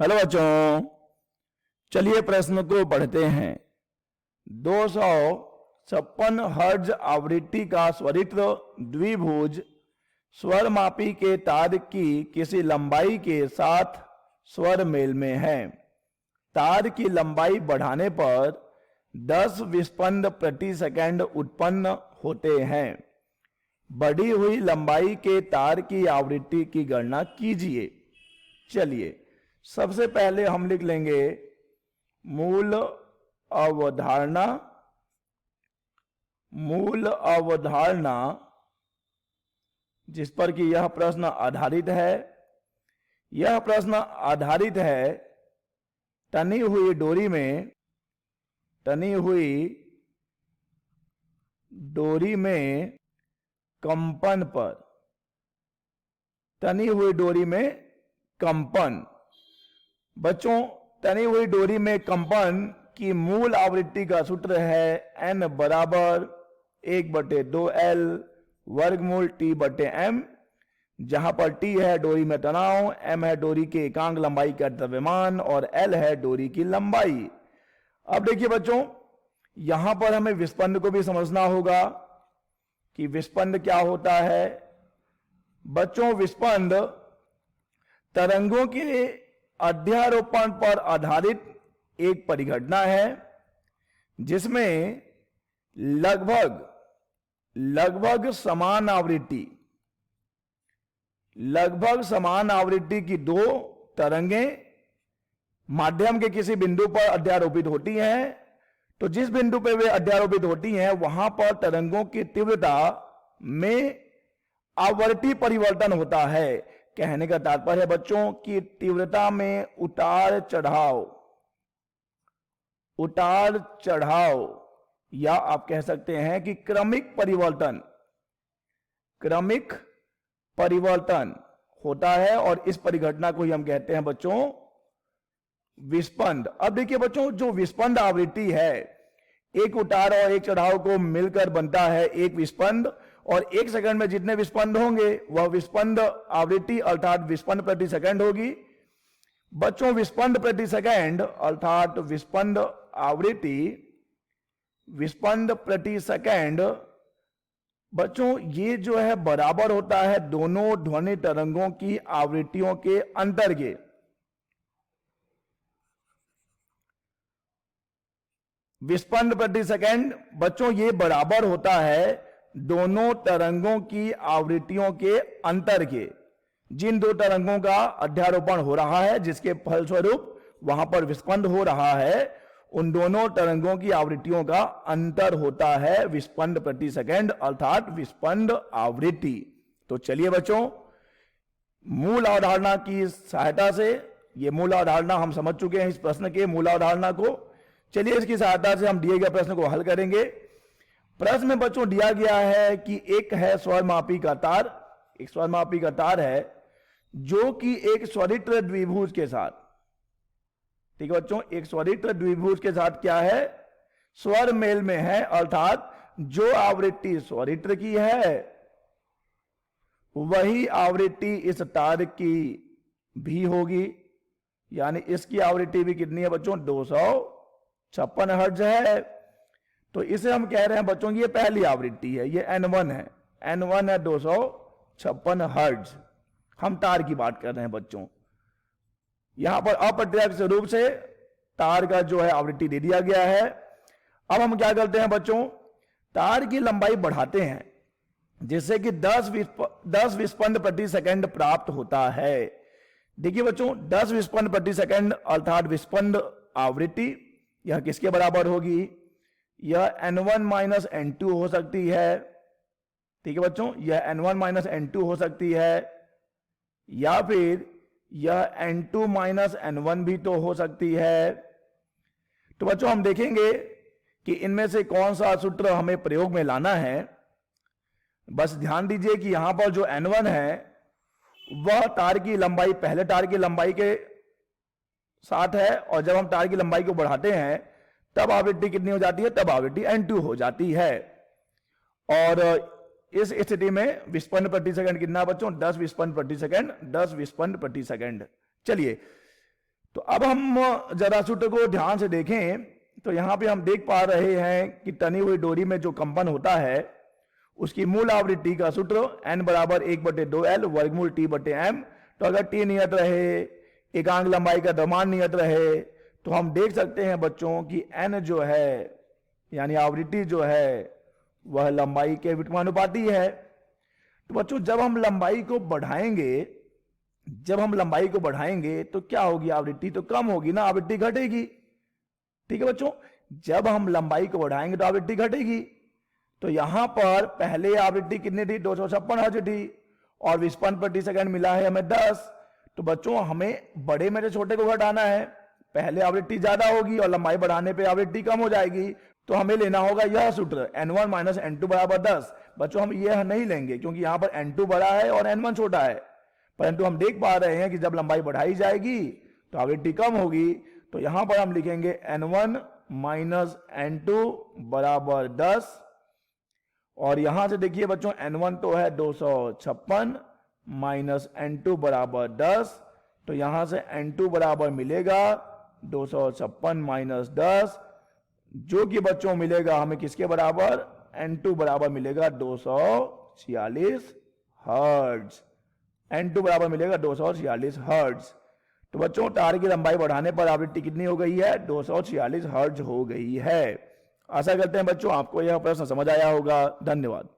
Hello बच्चों, चलिए प्रश्न को पढ़ते हैं। 256 हर्ट्ज आवृत्ति का स्वरित्र द्विभुज स्वरमापी के तार की किसी लंबाई के साथ स्वर मेल में है। तार की लंबाई बढ़ाने पर 10 विस्पंद प्रति सेकंड उत्पन्न होते हैं। बढ़ी हुई लंबाई के तार की आवृत्ति की गणना कीजिए। चलिए सबसे पहले हम लिख लेंगे मूल अवधारणा। मूल अवधारणा जिस पर कि यह प्रश्न आधारित है। यह प्रश्न आधारित है तनी हुई डोरी में कंपन पर। तनी हुई डोरी में कंपन। बच्चों, तनी हुई डोरी में कंपन की मूल आवृत्ति का सूत्र है n बराबर 1/2L वर्गमूल T/m, जहां पर T है डोरी में तनाव, m है डोरी के एकांक लंबाई का द्रव्यमान और L है डोरी की लंबाई। अब देखिए बच्चों, यहां पर हमें विस्पंद को भी समझना होगा कि विस्पंद क्या होता है। बच्चों, विस्पंद तरंगों के अध्यारोपण पर आधारित एक परिघटना है जिसमें लगभग समान आवृत्ति की दो तरंगें माध्यम के किसी बिंदु पर अध्यारोपित होती हैं। तो जिस बिंदु पर वे अध्यारोपित होती हैं वहां पर तरंगों की तीव्रता में आवर्ती परिवर्तन होता है। कहने का तात्पर्य है बच्चों कि तीव्रता में उतार चढ़ाव या आप कह सकते हैं कि क्रमिक परिवर्तन होता है और इस परिघटना को ही हम कहते हैं बच्चों विस्पंद। अब देखिए बच्चों, जो विस्पंद आवृत्ति है, एक उतार और एक चढ़ाव को मिलकर बनता है एक विस्पंद, और एक सेकंड में जितने विस्पंद होंगे वह विस्पंद आवृत्ति अर्थात विस्पंद प्रति सेकंड होगी। बच्चों, विस्पंद प्रति सेकंड अर्थात विस्पंद आवृत्ति विस्पंद प्रति सेकंड बच्चों ये जो है बराबर होता है दोनों ध्वनि तरंगों की आवृत्तियों के अंतर के। विस्पंद प्रति सेकंड बच्चों ये बराबर होता है दोनों तरंगों की आवृत्तियों के अंतर के। जिन दो तरंगों का अध्यारोपण हो रहा है जिसके फलस्वरूप वहां पर विस्पंद हो रहा है, उन दोनों तरंगों की आवृत्तियों का अंतर होता है विस्पंद प्रति सेकंड अर्थात विस्पंद आवृत्ति। तो चलिए बच्चों, मूल अवधारणा की सहायता से, ये मूल अवधारणा हम समझ चुके हैं इस प्रश्न के मूल अवधारणा को। चलिए इसकी सहायता से हम दिए गए प्रश्न को हल करेंगे। प्रश्न में बच्चों दिया गया है कि एक है स्वरमापी का तार, एक स्वरमापी का तार है जो कि एक स्वरित्र द्विभुज के साथ, ठीक है बच्चों, एक स्वरित्र द्विभुज के साथ क्या है, स्वर मेल में है, अर्थात जो आवृत्ति स्वरित्र की है वही आवृत्ति इस तार की भी होगी। यानी इसकी आवृत्ति भी कितनी है बच्चों, 256 हर्ट्ज है। तो इसे हम कह रहे हैं बच्चों की ये पहली आवृत्ति है, ये N1 है, N1 है 256 हर्ट्ज। हम तार की बात कर रहे हैं बच्चों। यहां पर अप्रत्यक्ष रूप से तार का जो है आवृत्ति दे दिया गया है। अब हम क्या करते हैं बच्चों, तार की लंबाई बढ़ाते हैं जिससे कि 10 विस्पंद प्रति सेकंड प्राप्त होता है। देखिए बच्चों, 10 विस्पंद प्रति सेकंड अर्थात विस्पंद आवृत्ति यह किसके बराबर होगी, यह N1 माइनस N2 हो सकती है। ठीक है बच्चों, यह N1 माइनस N2 हो सकती है, या फिर यह N2 माइनस N1 भी तो हो सकती है। तो बच्चों हम देखेंगे कि इनमें से कौन सा सूत्र हमें प्रयोग में लाना है। बस ध्यान दीजिए कि यहां पर जो N1 है वह तार की लंबाई, पहले तार की लंबाई के साथ है, और जब हम तार की लंबाई को बढ़ाते हैं तब आवृत्ति कितनी हो जाती है, तब आवृत्ति N2 हो जाती है। और इस स्थिति में विस्पंद प्रति सेकंड कितना बच्चों, 10 विस्पंद प्रति सेकंड, 10 विस्पंद प्रति सेकंड। चलिए तो अब हम जरा सूत्र को ध्यान से देखें तो यहां पे हम देख पा रहे हैं कि तनी हुई डोरी में जो कंपन होता है उसकी मूल आवृत्ति का सूत्र n बराबर 1/2L वर्गमूल T बटे m। तो अगर T नियत रहे, एकांक लंबाई का द्रव्यमान नियत रहे, तो हम देख सकते हैं बच्चों कि n जो है यानी आवृत्ति जो है वह लंबाई के व्युत्क्रमानुपाती है। तो बच्चों जब हम लंबाई को बढ़ाएंगे तो क्या होगी, आवृत्ति तो कम होगी ना, आवृत्ति घटेगी। ठीक है बच्चों, जब हम लंबाई को बढ़ाएंगे तो आवृत्ति घटेगी। तो यहां पर पहले आवृत्ति कितनी थी, 256 हर्ट्ज थी, और विस्पंद प्रति सेकंड मिला है हमें 10। तो बच्चों हमें बड़े में से छोटे को घटाना है, पहले आवृत्ति ज्यादा होगी और लंबाई बढ़ाने पे आवृत्ति कम हो जाएगी। तो हमें लेना होगा यह सूत्र n1 माइनस n2 बराबर 10। बच्चों हम यह नहीं लेंगे क्योंकि यहां पर n2 बड़ा है और n1 छोटा है, परंतु हम देख पा रहे हैं कि जब लंबाई बढ़ाई जाएगी तो आवृत्ति कम होगी। तो यहां पर हम लिखेंगे n1 माइनस n2 बराबर 10, और यहां से देखिए बच्चों n1 तो है 256 माइनस n2 बराबर 10। तो यहां से n2 बराबर मिलेगा 256 माइनस 10, जो कि बच्चों मिलेगा हमें किसके बराबर, n2 बराबर मिलेगा 246 हर्ट्ज। n2 बराबर मिलेगा 246 हर्ट्ज। तो बच्चों तार की लंबाई बढ़ाने पर आवृत्ति कितनी हो गई है, 246 हर्ट्ज हो गई है। आशा करते हैं बच्चों आपको यह प्रश्न समझ आया होगा। धन्यवाद।